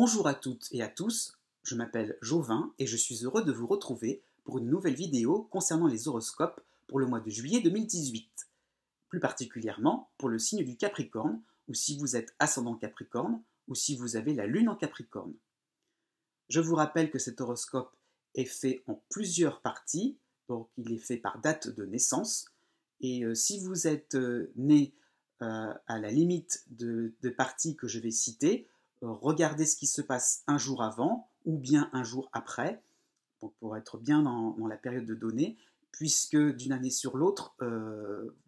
Bonjour à toutes et à tous, je m'appelle Jovin et je suis heureux de vous retrouver pour une nouvelle vidéo concernant les horoscopes pour le mois de juillet 2018. Plus particulièrement pour le signe du Capricorne, ou si vous êtes ascendant Capricorne, ou si vous avez la lune en Capricorne. Je vous rappelle que cet horoscope est fait en plusieurs parties, donc il est fait par date de naissance, et si vous êtes né à la limite de parties que je vais citer, regardez ce qui se passe un jour avant ou bien un jour après, pour être bien dans la période de données, puisque d'une année sur l'autre,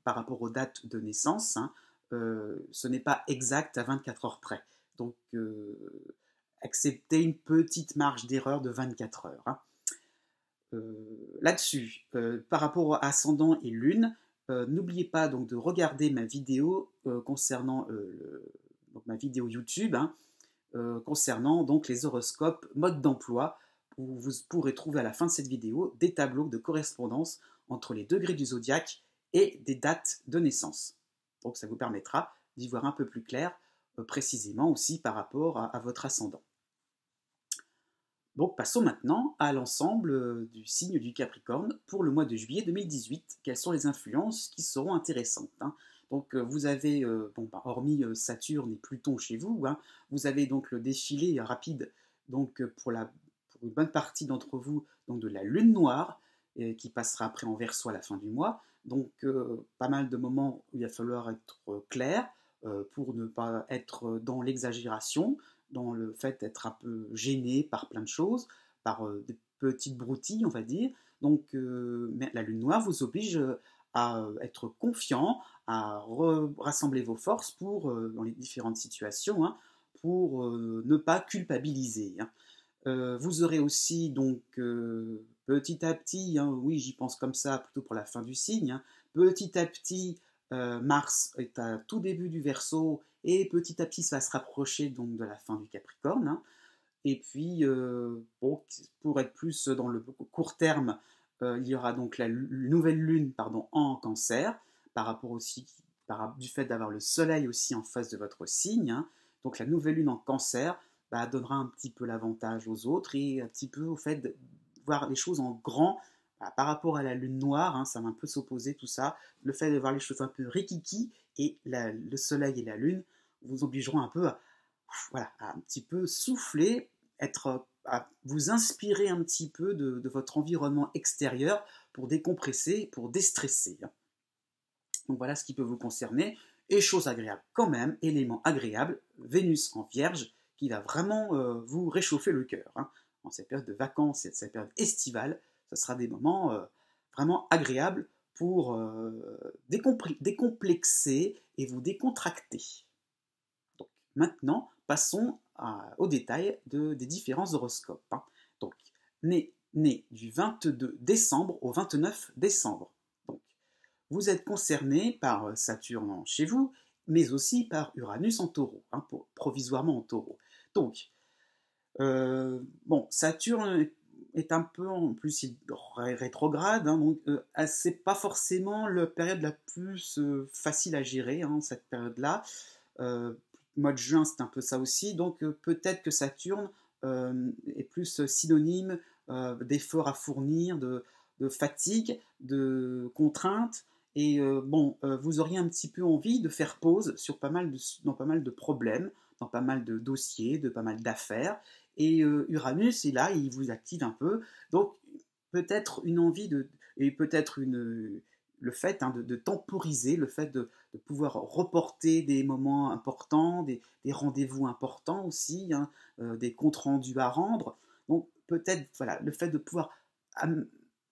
par rapport aux dates de naissance, ce n'est pas exact à 24 heures près. Donc, acceptez une petite marge d'erreur de 24 heures. Là-dessus, par rapport à ascendant et lune, n'oubliez pas donc de regarder ma vidéo concernant donc ma vidéo YouTube concernant donc les horoscopes mode d'emploi, où vous pourrez trouver à la fin de cette vidéo des tableaux de correspondance entre les degrés du zodiaque et des dates de naissance. Donc ça vous permettra d'y voir un peu plus clair, précisément aussi par rapport à votre ascendant. Donc passons maintenant à l'ensemble du signe du Capricorne pour le mois de juillet 2018. Quelles sont les influences qui seront intéressantes, Donc vous avez, hormis Saturne et Pluton chez vous, vous avez donc le défilé rapide donc, pour une bonne partie d'entre vous donc, de la lune noire qui passera après en Verseau à la fin du mois. Donc pas mal de moments où il va falloir être clair pour ne pas être dans l'exagération, dans le fait d'être un peu gêné par plein de choses, par des petites broutilles, on va dire. Donc mais la lune noire vous oblige à être confiant, à rassembler vos forces pour, dans les différentes situations, pour ne pas culpabiliser. Vous aurez aussi donc petit à petit, oui j'y pense comme ça plutôt pour la fin du signe, petit à petit Mars est à tout début du Verseau et petit à petit ça va se rapprocher donc de la fin du Capricorne. Et puis pour être plus dans le court terme, il y aura donc la nouvelle lune en Cancer, par rapport aussi du fait d'avoir le soleil aussi en face de votre signe. Donc la nouvelle lune en Cancer donnera un petit peu l'avantage aux autres et un petit peu au fait de voir les choses en grand par rapport à la lune noire, ça va un peu s'opposer tout ça. Le fait de voir les choses un peu rikiki et le soleil et la lune vous obligeront un peu à un petit peu souffler, à vous inspirer un petit peu de votre environnement extérieur pour décompresser, pour déstresser. Donc voilà ce qui peut vous concerner. Et chose agréable quand même, élément agréable, Vénus en Vierge, qui va vraiment vous réchauffer le cœur. En cette période de vacances et cette période estivale, ce sera des moments vraiment agréables pour décomplexer et vous décontracter. Donc maintenant, passons au détail des différents horoscopes. Donc, né du 22 décembre au 29 décembre. Donc, vous êtes concerné par Saturne chez vous, mais aussi par Uranus en taureau, provisoirement en taureau. Donc, Saturne est un peu, en plus, rétrograde, donc c'est pas forcément la période la plus facile à gérer, cette période-là. Mois de juin, c'est un peu ça aussi, donc peut-être que Saturne est plus synonyme d'efforts à fournir, de fatigue, de contraintes, et vous auriez un petit peu envie de faire pause sur dans pas mal de problèmes, dans pas mal de dossiers, de pas mal d'affaires, et Uranus est là, il vous active un peu, donc peut-être une envie et peut-être le fait de temporiser, le fait de pouvoir reporter des moments importants, des rendez-vous importants aussi, des comptes rendus à rendre. Donc peut-être le fait de pouvoir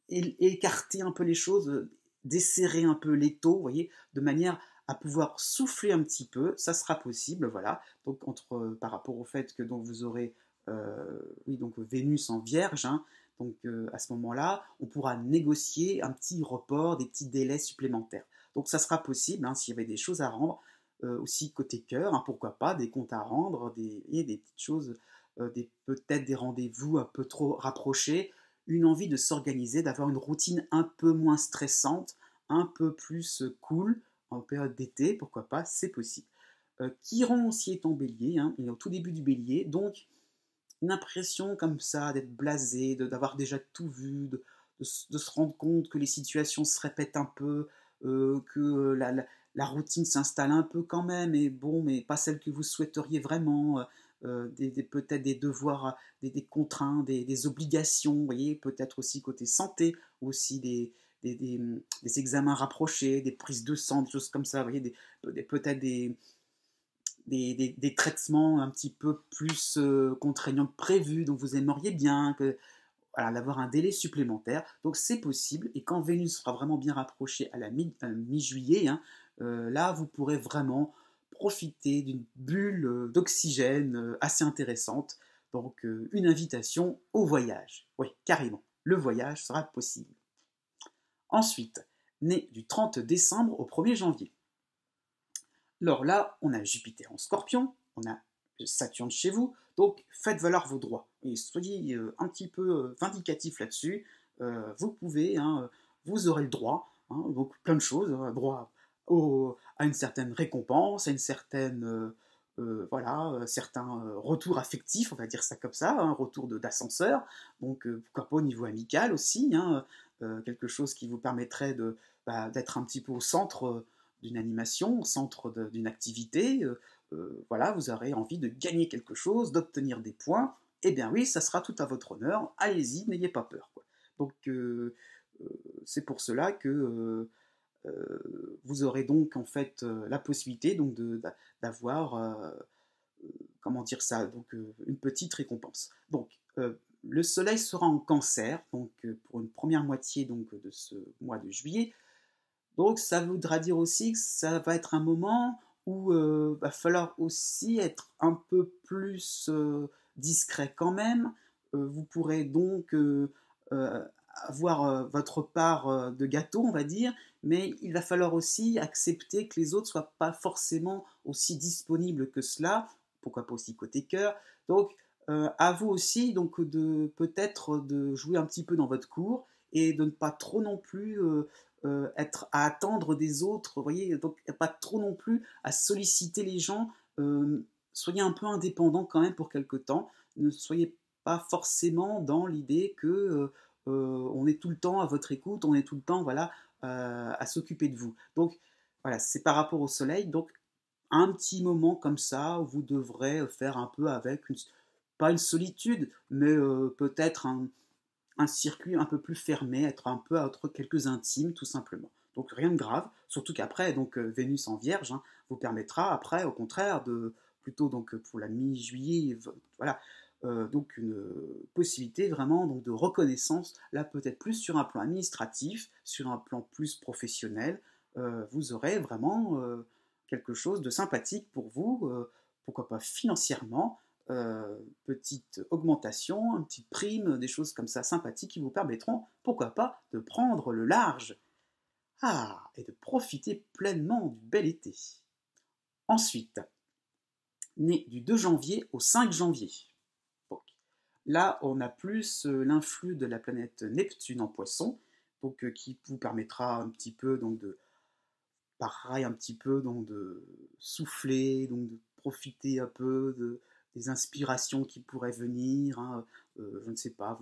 écarter un peu les choses, desserrer un peu l'étau, vous voyez, de manière à pouvoir souffler un petit peu, ça sera possible, voilà. Donc par rapport au fait que donc vous aurez donc Vénus en Vierge, donc à ce moment-là, on pourra négocier un petit report, des petits délais supplémentaires. Donc ça sera possible, s'il y avait des choses à rendre, aussi côté cœur, pourquoi pas, des comptes à rendre, des petites choses, peut-être des rendez-vous un peu trop rapprochés, une envie de s'organiser, d'avoir une routine un peu moins stressante, un peu plus cool, en période d'été, pourquoi pas, c'est possible. Chiron aussi est en bélier, il est au tout début du bélier, donc une impression comme ça, d'être blasé, d'avoir déjà tout vu, de se rendre compte que les situations se répètent un peu, que la routine s'installe un peu quand même, et bon, mais pas celle que vous souhaiteriez vraiment, peut-être des devoirs, des contraintes, des obligations, vous voyez, peut-être aussi côté santé, ou aussi des examens rapprochés, des prises de sang, des choses comme ça, vous voyez, peut-être des traitements un petit peu plus contraignants que prévu, donc vous aimeriez bien voilà, d'avoir un délai supplémentaire. Donc c'est possible, et quand Vénus sera vraiment bien rapprochée à la mi-juillet, hein, là vous pourrez vraiment profiter d'une bulle d'oxygène assez intéressante. Donc une invitation au voyage. Oui, carrément, le voyage sera possible. Ensuite, né du 30 décembre au 1er janvier. Alors là, on a Jupiter en Scorpion, on a Saturne chez vous, donc faites valoir vos droits et soyez un petit peu vindicatif là-dessus. Vous pouvez, hein, vous aurez le droit, hein, donc plein de choses, hein, droit à une certaine récompense, à une certaine voilà, certains retours affectifs, on va dire ça comme ça, un retour d'ascenseur, donc pourquoi pas au niveau amical aussi, hein, quelque chose qui vous permettrait d'être un petit peu au centre d'une animation, au centre d'une activité, voilà, vous aurez envie de gagner quelque chose, d'obtenir des points, eh bien oui, ça sera tout à votre honneur, allez-y, n'ayez pas peur, quoi. Donc c'est pour cela que vous aurez donc en fait la possibilité donc d'avoir comment dire ça, donc une petite récompense. Donc le soleil sera en cancer, donc pour une première moitié donc, de ce mois de juillet. Donc ça voudra dire aussi que ça va être un moment où va falloir aussi être un peu plus discret quand même. Vous pourrez donc euh, avoir votre part de gâteau, on va dire, mais il va falloir aussi accepter que les autres soient pas forcément aussi disponibles que cela. Pourquoi pas aussi côté cœur. Donc à vous aussi donc de peut-être de jouer un petit peu dans votre cour et de ne pas trop non plus être à attendre des autres, vous voyez, donc pas trop non plus à solliciter les gens, soyez un peu indépendant quand même pour quelque temps, ne soyez pas forcément dans l'idée que on est tout le temps à votre écoute, on est tout le temps voilà à s'occuper de vous. Donc voilà, c'est par rapport au soleil, donc un petit moment comme ça où vous devrez faire un peu avec pas une solitude, mais peut-être un circuit un peu plus fermé, être un peu entre quelques intimes, tout simplement. Donc rien de grave, surtout qu'après, donc Vénus en Vierge hein, vous permettra après, au contraire, plutôt donc pour la mi-juillet, voilà, donc une possibilité vraiment donc de reconnaissance, là peut-être plus sur un plan administratif, sur un plan plus professionnel, vous aurez vraiment quelque chose de sympathique pour vous, pourquoi pas financièrement, petite augmentation, une petite prime, des choses comme ça sympathiques qui vous permettront, pourquoi pas, de prendre le large. Ah, et de profiter pleinement du bel été. Ensuite, né du 2 janvier au 5 janvier. Donc, là, on a plus l'influx de la planète Neptune en poisson, donc qui vous permettra un petit peu donc de pareil un petit peu donc de souffler, donc de profiter un peu des inspirations qui pourraient venir, hein, je ne sais pas,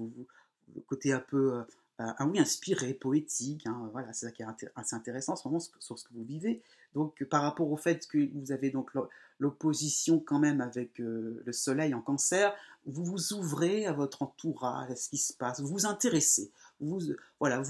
le côté un peu ah oui, inspiré, poétique, hein, voilà, c'est ça qui est assez intéressant en ce moment sur ce que vous vivez. Donc par rapport au fait que vous avez donc l'opposition quand même avec le soleil en cancer, vous vous ouvrez à votre entourage, à ce qui se passe, vous vous intéressez, voilà,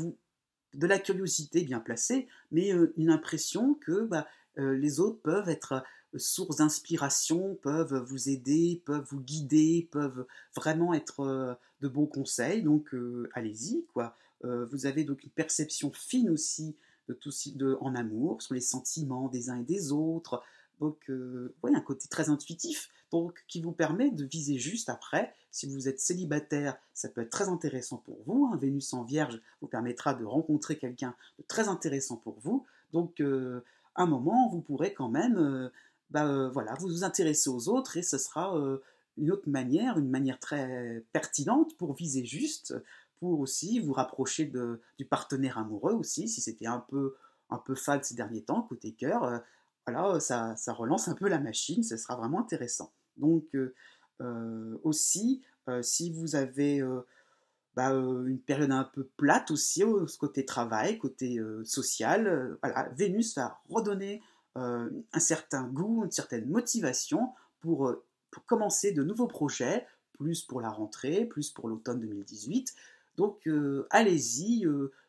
de la curiosité bien placée, mais une impression que les autres peuvent être source d'inspiration, peuvent vous aider, peuvent vous guider, peuvent vraiment être de bons conseils. Donc allez-y, quoi. Vous avez donc une perception fine aussi de tout en amour, sur les sentiments des uns et des autres. Donc, oui, un côté très intuitif, donc qui vous permet de viser juste après. Si vous êtes célibataire, ça peut être très intéressant pour vous. Hein. Vénus en Vierge vous permettra de rencontrer quelqu'un de très intéressant pour vous. Donc, un moment, vous pourrez quand même, voilà, vous intéresser aux autres et ce sera une autre manière, une manière très pertinente pour viser juste, pour aussi vous rapprocher du partenaire amoureux aussi, si c'était un peu fade ces derniers temps côté cœur. Voilà, ça relance un peu la machine, ce sera vraiment intéressant. Donc aussi, Si vous avez une période un peu plate aussi, côté travail, côté social, voilà, Vénus va redonner un certain goût, une certaine motivation pour commencer de nouveaux projets, plus pour la rentrée, plus pour l'automne 2018. Donc allez-y,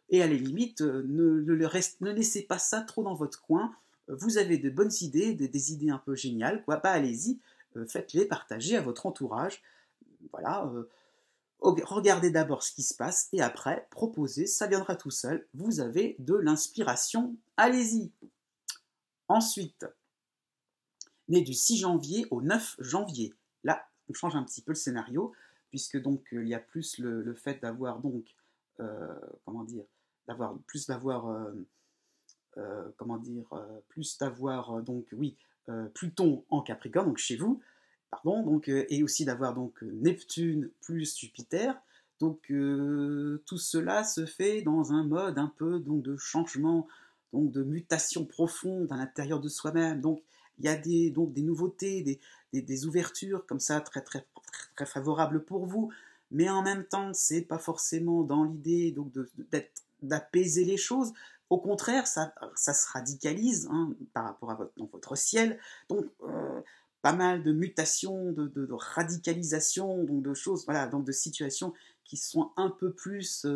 et à la limite, ne laissez pas ça trop dans votre coin. Vous avez de bonnes idées, des idées un peu géniales, quoi. Bah allez-y, faites-les partager à votre entourage. Voilà, regardez d'abord ce qui se passe et après, proposez, ça viendra tout seul. Vous avez de l'inspiration, allez-y. Ensuite, né du 6 janvier au 9 janvier. Là, on change un petit peu le scénario, puisque donc il y a plus le fait d'avoir donc, comment dire, plus d'avoir donc oui, Pluton en Capricorne, donc chez vous, pardon, donc et aussi d'avoir donc Neptune plus Jupiter. Donc tout cela se fait dans un mode un peu donc de changement, donc de mutation profonde à l'intérieur de soi-même. Donc il y a donc des nouveautés, des ouvertures comme ça très, très, très, très favorables pour vous, mais en même temps, c'est pas forcément dans l'idée donc d'apaiser les choses. Au contraire, ça se radicalise hein, par rapport à votre ciel. Donc, pas mal de mutations, de radicalisation, donc de choses, voilà, donc de situations qui sont un peu plus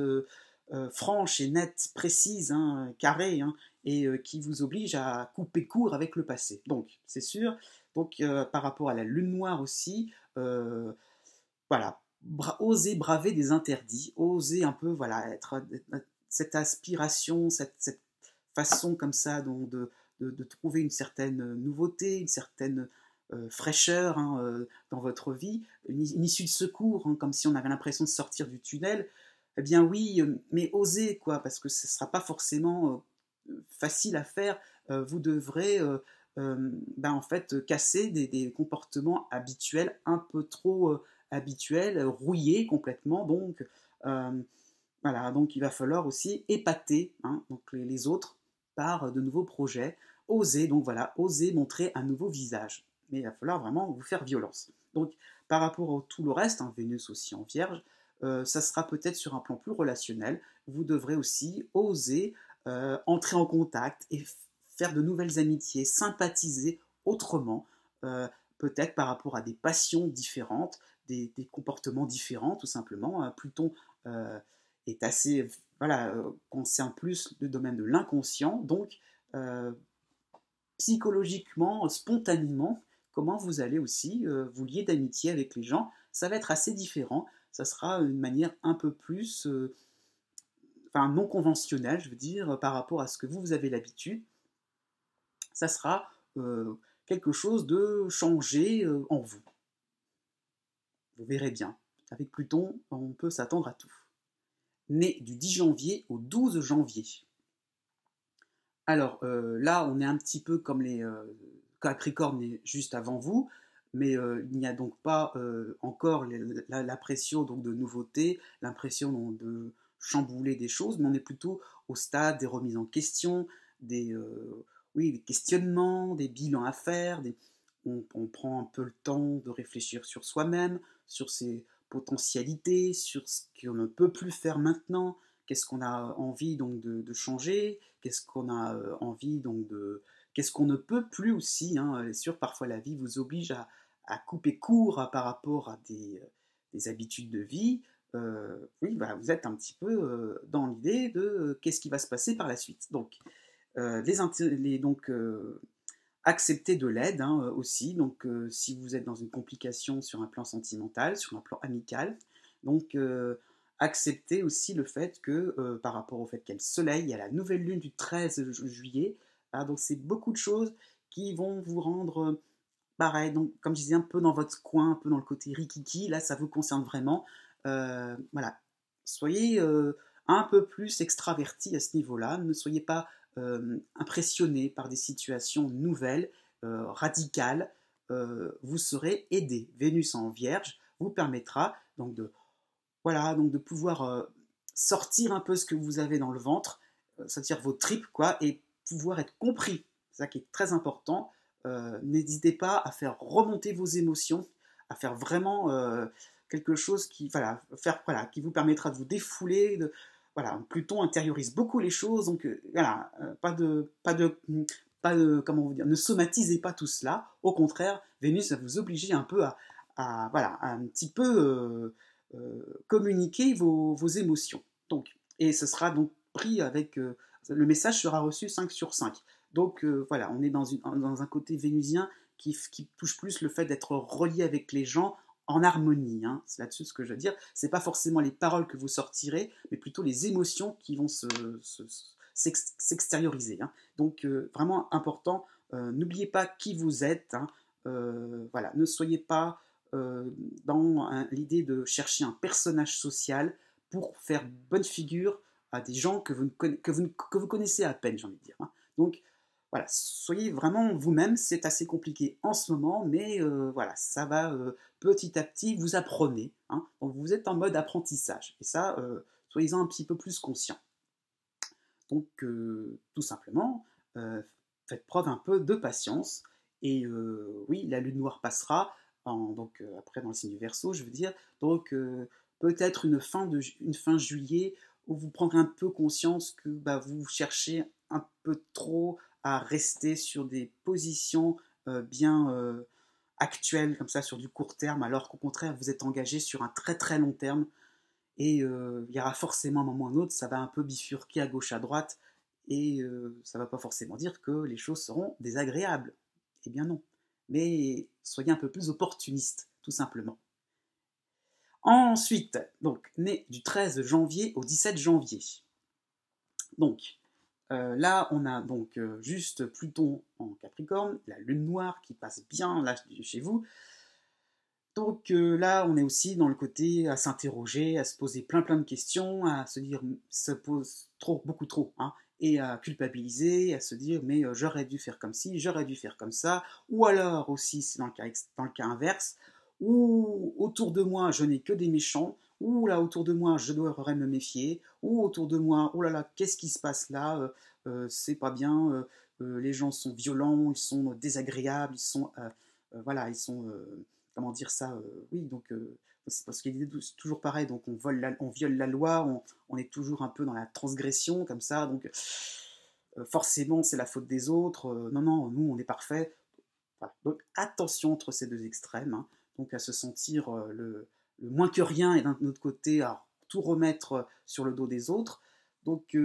franches et nettes, précises, hein, carrées, hein, et qui vous obligent à couper court avec le passé. Donc, c'est sûr. Donc, par rapport à la lune noire aussi, voilà, oser braver des interdits, oser un peu, voilà, cette aspiration, cette façon comme ça de trouver une certaine nouveauté, une certaine fraîcheur hein, dans votre vie, une issue de secours, hein, comme si on avait l'impression de sortir du tunnel. Eh bien oui, mais osez, quoi, parce que ce ne sera pas forcément facile à faire. Vous devrez en fait casser des comportements habituels, un peu trop habituels, rouillés complètement. Donc voilà, donc il va falloir aussi épater hein, donc les autres par de nouveaux projets. Oser, donc voilà, oser montrer un nouveau visage. Mais il va falloir vraiment vous faire violence. Donc par rapport à tout le reste, hein, Vénus aussi en Vierge, ça sera peut-être sur un plan plus relationnel. Vous devrez aussi oser entrer en contact et faire de nouvelles amitiés, sympathiser autrement, peut-être par rapport à des passions différentes, des comportements différents, tout simplement. Pluton est assez, voilà, concerne plus le domaine de l'inconscient, donc euh, psychologiquement, spontanément, comment vous allez aussi vous lier d'amitié avec les gens, ça va être assez différent, ça sera une manière un peu plus enfin non conventionnel, je veux dire, par rapport à ce que vous avez l'habitude, ça sera quelque chose de changé en vous. Vous verrez bien. Avec Pluton, on peut s'attendre à tout. Né du 10 janvier au 12 janvier. Alors là, on est un petit peu comme les Capricorne est juste avant vous, mais il n'y a donc pas encore la pression donc, de nouveauté, l'impression donc, de chambouler des choses, mais on est plutôt au stade des remises en question, des questionnements, des bilans à faire, on prend un peu le temps de réfléchir sur soi-même, sur ses potentialités, sur ce qu'on ne peut plus faire maintenant, qu'est-ce qu'on a envie donc de changer, qu'est-ce qu'on a envie donc de... Qu'est-ce qu'on ne peut plus aussi, hein, c'est sûr, parfois la vie vous oblige à couper court par rapport à des habitudes de vie. Oui, bah, vous êtes un petit peu dans l'idée de qu'est-ce qui va se passer par la suite. Donc, accepter de l'aide hein, aussi. Donc, si vous êtes dans une complication sur un plan sentimental, sur un plan amical, donc accepter aussi le fait que, par rapport au fait qu'il y a le soleil, il y a la nouvelle lune du 13 juillet, hein, donc c'est beaucoup de choses qui vont vous rendre pareil, donc comme je disais, un peu dans votre coin, un peu dans le côté rikiki, là ça vous concerne vraiment. Voilà, soyez un peu plus extraverti à ce niveau-là, ne soyez pas impressionné par des situations nouvelles, radicales, vous serez aidé. Vénus en Vierge vous permettra donc de, voilà, donc de pouvoir sortir un peu ce que vous avez dans le ventre, c'est-à-dire vos tripes, quoi, et pouvoir être compris. C'est ça qui est très important. N'hésitez pas à faire remonter vos émotions, à faire vraiment quelque chose qui, voilà, qui vous permettra de vous défouler. Voilà, Pluton intériorise beaucoup les choses, donc voilà, comment vous dire, ne somatisez pas tout cela. Au contraire, Vénus va vous obliger un peu voilà, à un petit peu communiquer vos émotions. Donc, et ce sera donc pris avec, le message sera reçu 5 sur 5. Donc voilà, on est dans un côté vénusien qui touche plus le fait d'être relié avec les gens en harmonie. Hein. C'est là-dessus ce que je veux dire. C'est pas forcément les paroles que vous sortirez, mais plutôt les émotions qui vont s'extérioriser. Hein. Donc vraiment important, n'oubliez pas qui vous êtes. Hein. Voilà, ne soyez pas dans l'idée de chercher un personnage social pour faire bonne figure à des gens que vous connaissez à peine, j'ai envie de dire. Hein. Donc voilà, soyez vraiment vous-même, c'est assez compliqué en ce moment, mais voilà, ça va petit à petit, vous apprenez. Hein. Donc vous êtes en mode apprentissage, et ça, soyez-en un petit peu plus conscient. Donc tout simplement, faites preuve un peu de patience, et oui, la lune noire passera, donc après dans le signe du Verseau, je veux dire, donc peut-être une fin juillet, où vous prendrez un peu conscience que bah, vous cherchez un peu trop à rester sur des positions bien actuelles, comme ça, sur du court terme, alors qu'au contraire, vous êtes engagé sur un très très long terme, et il y aura forcément un moment ou un autre, ça va un peu bifurquer à gauche, à droite, et ça ne va pas forcément dire que les choses seront désagréables. Eh bien non. Mais soyez un peu plus opportuniste, tout simplement. Ensuite, donc, né du 13 janvier au 17 janvier. Donc, là, on a donc juste Pluton en Capricorne, la lune noire qui passe bien là chez vous. Donc là, on est aussi dans le côté à s'interroger, à se poser plein de questions, à se dire, se pose trop, beaucoup trop, hein, et à culpabiliser, à se dire, mais j'aurais dû faire comme ci, j'aurais dû faire comme ça, ou alors aussi, c'est dans le cas inverse, ou autour de moi, je n'ai que des méchants, ou là, autour de moi, je devrais me méfier, ou autour de moi, oh là là, qu'est-ce qui se passe là, c'est pas bien, les gens sont violents, ils sont désagréables, ils sont, voilà, ils sont comment dire ça, oui, donc c'est parce qu'il est toujours pareil, donc on viole la loi, on est toujours un peu dans la transgression, comme ça, donc forcément c'est la faute des autres, non, non, nous on est parfait. Voilà. Donc attention entre ces deux extrêmes, hein, donc à se sentir le moins que rien et d'un autre côté à tout remettre sur le dos des autres. Donc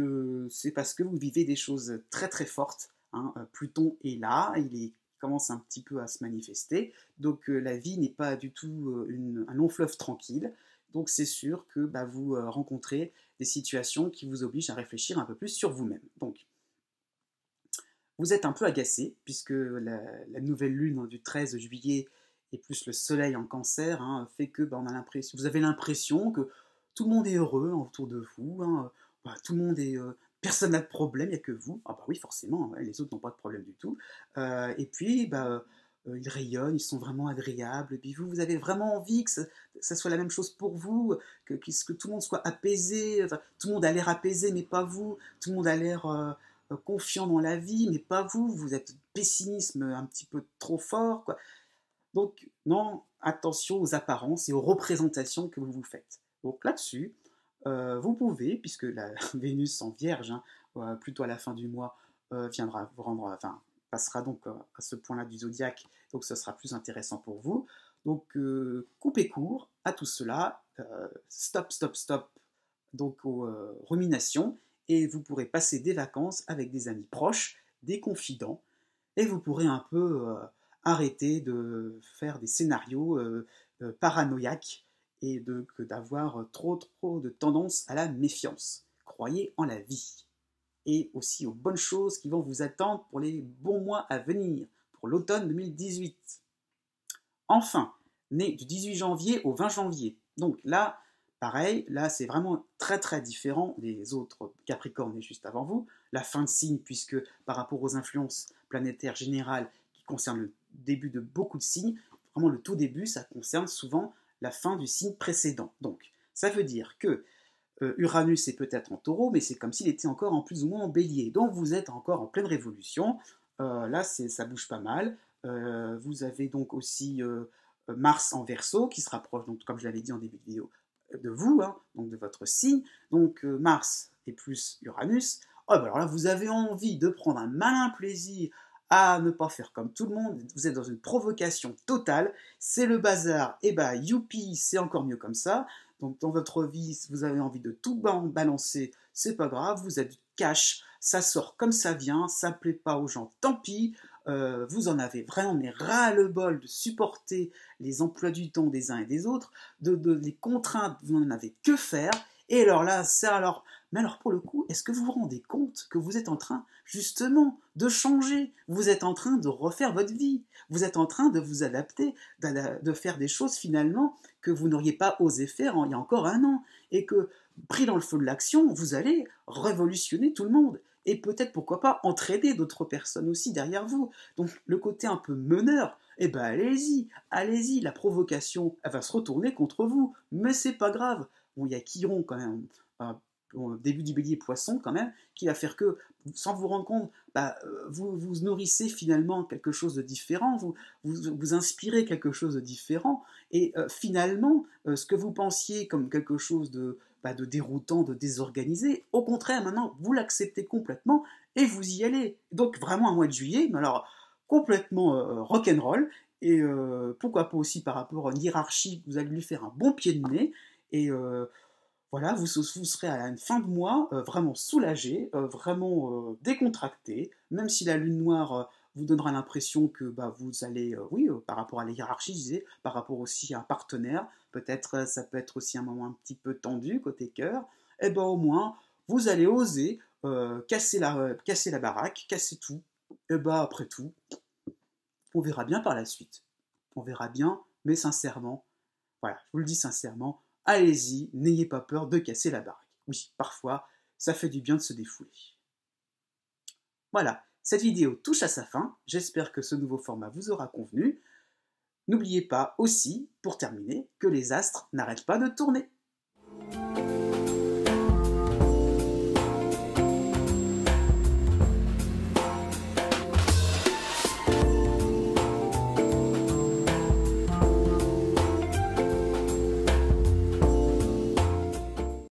c'est parce que vous vivez des choses très très fortes. Hein. Pluton est là, il commence un petit peu à se manifester. Donc la vie n'est pas du tout un long fleuve tranquille. Donc c'est sûr que bah, vous rencontrez des situations qui vous obligent à réfléchir un peu plus sur vous-même. Donc vous êtes un peu agacé, puisque la nouvelle lune, hein, du 13 juillet et plus le soleil en cancer, hein, fait que bah, vous avez l'impression que tout le monde est heureux autour de vous, hein, bah, tout le monde est, personne n'a de problème, il n'y a que vous. Ah bah oui, forcément, ouais, les autres n'ont pas de problème du tout. Et puis, bah, ils rayonnent, ils sont vraiment agréables, et puis vous avez vraiment envie que ça soit la même chose pour vous, que tout le monde soit apaisé, enfin, tout le monde a l'air apaisé, mais pas vous, tout le monde a l'air confiant dans la vie, mais pas vous, vous êtes pessimisme un petit peu trop fort, quoi. Donc, non, attention aux apparences et aux représentations que vous vous faites. Donc là-dessus, vous pouvez, puisque la Vénus en Vierge, hein, plutôt à la fin du mois, viendra vous rendre, enfin, passera donc à ce point-là du zodiaque, donc ce sera plus intéressant pour vous. Donc, coupez court à tout cela, stop, stop, stop, donc aux ruminations, et vous pourrez passer des vacances avec des amis proches, des confidents, et vous pourrez un peu arrêter de faire des scénarios paranoïaques et d'avoir trop de tendance à la méfiance. Croyez en la vie et aussi aux bonnes choses qui vont vous attendre pour les bons mois à venir, pour l'automne 2018. Enfin, né du 18 janvier au 20 janvier. Donc là, pareil, là c'est vraiment très très différent des autres Capricornes juste avant vous. La fin de signe, puisque par rapport aux influences planétaires générales qui concernent le début de beaucoup de signes, vraiment le tout début, ça concerne souvent la fin du signe précédent. Donc ça veut dire que Uranus est peut-être en taureau, mais c'est comme s'il était encore en plus ou moins en bélier. Donc vous êtes encore en pleine révolution. Là, ça bouge pas mal. Vous avez donc aussi Mars en Verseau, qui se rapproche, donc, comme je l'avais dit en début de vidéo, de vous, hein, donc de votre signe. Donc Mars et plus Uranus. Oh, bah alors là, vous avez envie de prendre un malin plaisir à ne pas faire comme tout le monde. Vous êtes dans une provocation totale. C'est le bazar. Et bah, youpi, c'est encore mieux comme ça. Donc dans votre vie, si vous avez envie de tout balancer, c'est pas grave. Vous êtes cash. Ça sort comme ça vient. Ça plaît pas aux gens, tant pis. Vous en avez vraiment mais ras-le-bol de supporter les emplois du temps des uns et des autres, de les contraintes, vous n'en avez que faire. Et alors là, mais alors pour le coup, est-ce que vous vous rendez compte que vous êtes en train justement de changer? Vous êtes en train de refaire votre vie. Vous êtes en train de vous adapter, de faire des choses finalement que vous n'auriez pas osé faire il y a encore un an. Et que, pris dans le feu de l'action, vous allez révolutionner tout le monde. Et peut-être, pourquoi pas, entraîner d'autres personnes aussi derrière vous. Donc le côté un peu meneur, eh ben allez-y, allez-y, la provocation, elle va se retourner contre vous. Mais c'est pas grave. Bon, il y a Chiron quand même, au début du bélier poisson quand même, qui va faire que, sans vous rendre compte, vous nourrissez finalement quelque chose de différent, vous inspirez quelque chose de différent, et finalement, ce que vous pensiez comme quelque chose de déroutant, de désorganisé, au contraire, maintenant, vous l'acceptez complètement, et vous y allez. Donc vraiment un mois de juillet, mais alors complètement rock'n'roll, et pourquoi pas aussi par rapport à une hiérarchie, vous allez lui faire un bon pied de nez, et voilà, vous serez à une fin de mois vraiment soulagé, vraiment décontracté, même si la lune noire vous donnera l'impression que vous allez, oui, par rapport à la hiérarchie, je disais, par rapport aussi à un partenaire, peut-être ça peut être aussi un moment un petit peu tendu côté cœur, et ben au moins, vous allez oser casser la baraque, casser tout, et ben après tout, on verra bien par la suite. On verra bien, mais sincèrement, voilà, je vous le dis sincèrement, allez-y, n'ayez pas peur de casser la baraque. Oui, parfois, ça fait du bien de se défouler. Voilà, cette vidéo touche à sa fin. J'espère que ce nouveau format vous aura convenu. N'oubliez pas aussi, pour terminer, que les astres n'arrêtent pas de tourner.